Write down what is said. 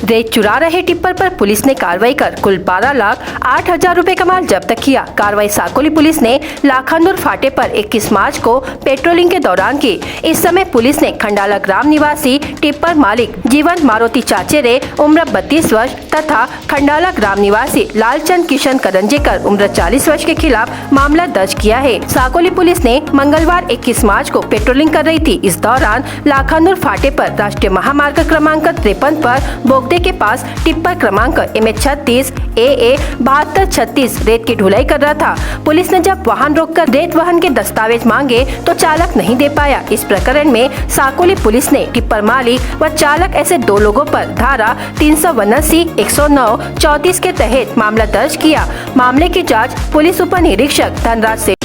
रेत चुरा रहे टिप्पर पर पुलिस ने कार्रवाई कर कुल 12,08,000 रुपए का माल जब्त किया। कार्रवाई साकोली पुलिस ने लाखांदूर फाटे पर 21 मार्च को पेट्रोलिंग के दौरान की। इस समय पुलिस ने खंडाला ग्राम निवासी टिप्पर मालिक जीवन मारुति चाचेरे उम्र 32 वर्ष तथा खंडाला ग्राम निवासी लालचंद किशन करंजेकर उम्र 40 वर्ष के खिलाफ मामला दर्ज किया है। साकोली पुलिस ने मंगलवार 21 मार्च को पेट्रोलिंग कर रही थी। इस दौरान लाखांदूर फाटे पर राष्ट्रीय महामार्ग क्रमांक 53 पर बोगदे के पास टिप्पर क्रमांक MH36 AA 7236 रेत की ढुलाई कर रहा था। पुलिस ने जब वाहन रोककर रेत वाहन के दस्तावेज मांगे तो चालक नहीं दे पाया। इस प्रकरण में साकोली पुलिस ने टिप्पर मालिक व चालक ऐसे 2 लोगों पर धारा 379, 109, 34 के तहत मामला दर्ज किया। मामले की जाँच पुलिस उप निरीक्षक धनराज से